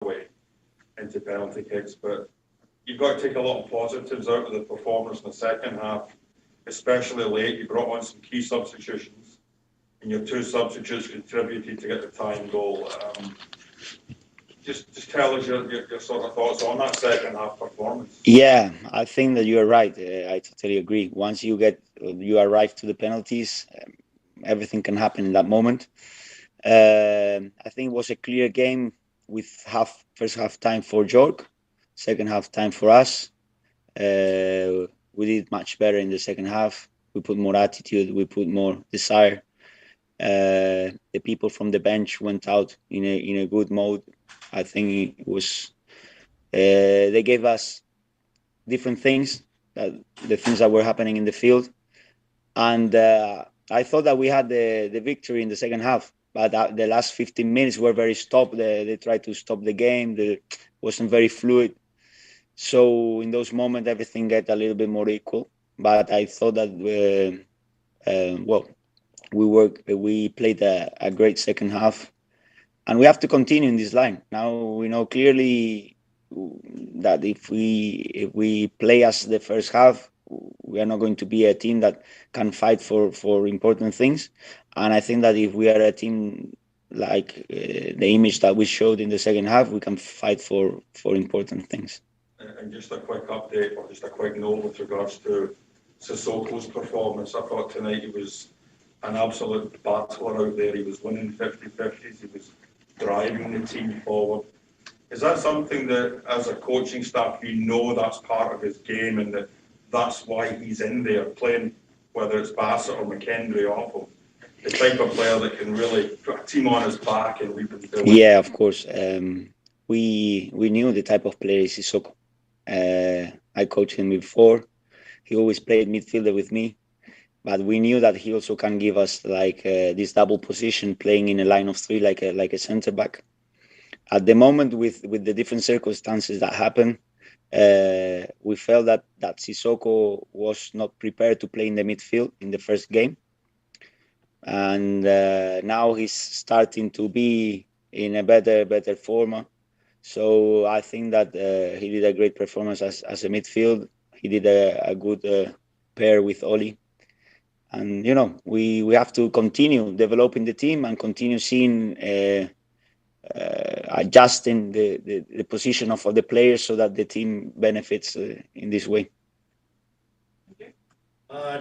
away into penalty kicks, but you've got to take a lot of positives out of the performance in the second half, especially late. You brought on some key substitutions, and your two substitutes contributed to get the tying goal. Just tell us your sort of thoughts on that second half performance. Yeah, I think that you are right. I totally agree. Once you arrive to the penalties, everything can happen in that moment. I think it was a clear game with first half time for York, second half time for us. We did much better in the second half. We put more attitude. We put more desire. The people from the bench went out in a good mode. I think it was they gave us different things, the things that were happening in the field, and I thought that we had the victory in the second half. But the last 15 minutes were very stopped. They tried to stop the game. It wasn't very fluid. So in those moments, everything got a little bit more equal. But I thought that well, we played a great second half, and we have to continue in this line. Now we know clearly that if we play as the first half, we are not going to be a team that can fight for important things. And I think that if we are a team like the image that we showed in the second half, we can fight for important things. And just a quick update, or just a quick note with regards to Sisoko's performance. I thought tonight he was an absolute battler out there. He was winning 50-50s. He was driving the team forward. Is that something that, as a coaching staff, that's part of his game, and that's why he's in there playing, whether it's Bassett or McKendry or Apple, the type of player that can really put a team on his back and lead them to win? Yeah, of course. We knew the type of player is Sisoko. I coached him before. He always played midfielder with me, but we knew that he also can give us like this double position, playing in a line of three, like a center back. At the moment, with the different circumstances that happened, we felt that Sisoko was not prepared to play in the midfield in the first game, and now he's starting to be in a better form. So I think that he did a great performance as a midfield. He did a good pair with Oli. And we have to continue developing the team and continue seeing adjusting the position of the players so that the team benefits in this way. Okay.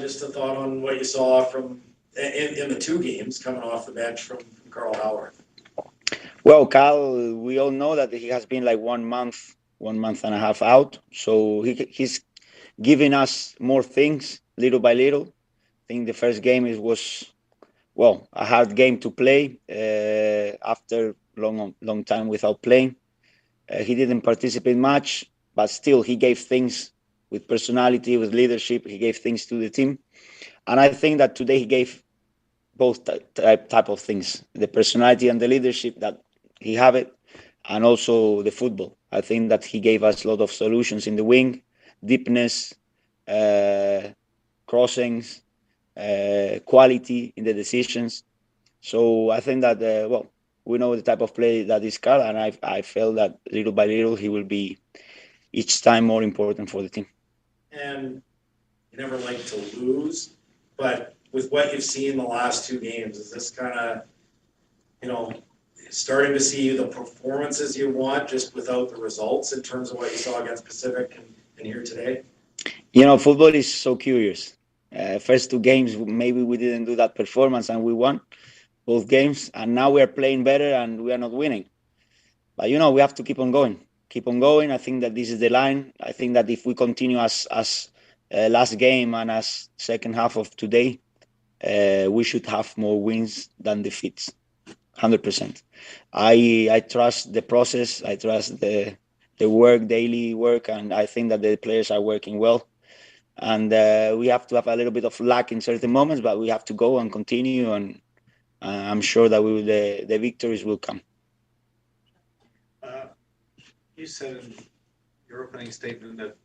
Just a thought on what you saw from in the two games coming off the bench from Carl Howard. Well, Carl, we all know that he has been like 1 month, 1 month and a half out. So he's giving us more things little by little. I think the first game was a hard game to play after long time without playing. He didn't participate much, but still he gave things with personality, with leadership. He gave things to the team, and I think that today he gave both type of things: the personality and the leadership that he have it, and also the football. I think that he gave us a lot of solutions in the wing, deepness, crossings, quality in the decisions. So I think that we know the type of play that is Carl, and I felt that little by little he will be each time more important for the team. And you never like to lose, but with what you've seen the last two games, is this kind of, starting to see the performances you want just without the results in terms of what you saw against Pacific and here today? Football is so curious. First two games, maybe we didn't do that performance and we won both games, and now we are playing better and we are not winning. But we have to keep on going. Keep on going. I think that this is the line. I think that if we continue as last game and as second half of today, we should have more wins than defeats. 100%. I trust the process. I trust the work, daily work, and I think that the players are working well. And we have to have a little bit of luck in certain moments, but we have to go and continue. And I'm sure that the victories will come. You said in your opening statement that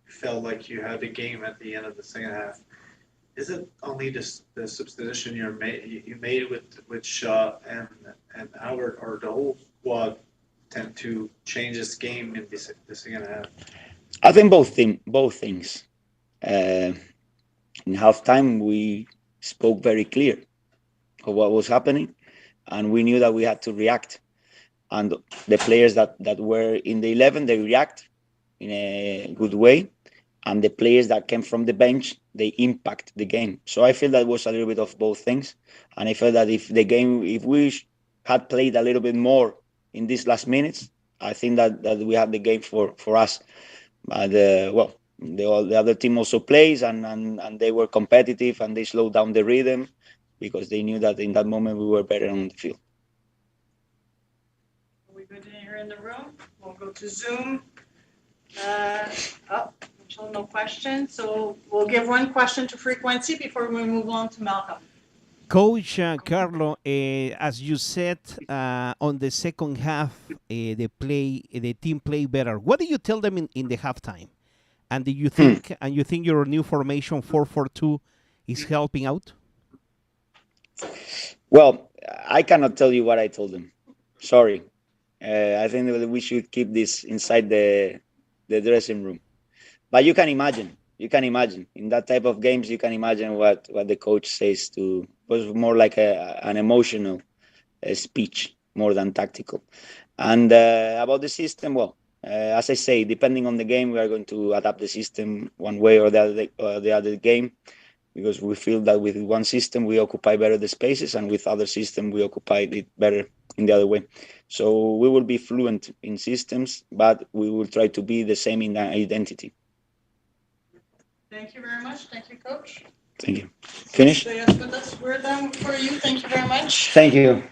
you felt like you had the game at the end of the second half. Is it only just the substitution you made with Shaw and Albert, or the whole squad tend to change this game in the second half? I think both things. In halftime, we spoke very clear of what was happening, and we knew that we had to react. And the players that were in the 11, they react in a good way, and the players that came from the bench, they impact the game. So I feel that was a little bit of both things, and I felt that if we had played a little bit more in these last minutes, I think that we had the game for us. But the other team also plays, and they were competitive, and they slowed down the rhythm because they knew that in that moment we were better on the field. Are we good here in the room? We'll go to Zoom. No question. So we'll give one question to Frequency before we move on to Malcolm. Coach Carlo, as you said, on the second half, the team played better. What do you tell them in the halftime? And do you think your new formation 4-4-2 is helping out? Well, I cannot tell you what I told them. Sorry. I think that we should keep this inside the dressing room. But you can imagine in that type of games, you can imagine what the coach says to. It was more like an emotional speech more than tactical. And about the system, well, as I say, depending on the game, we are going to adapt the system one way or the other game, because we feel that with one system we occupy better the spaces, and with other system we occupy it better in the other way. So we will be fluent in systems, but we will try to be the same in identity. Thank you very much. Thank you, Coach. Thank you. Finish? Yes, with us. We're done for you. Thank you very much. Thank you.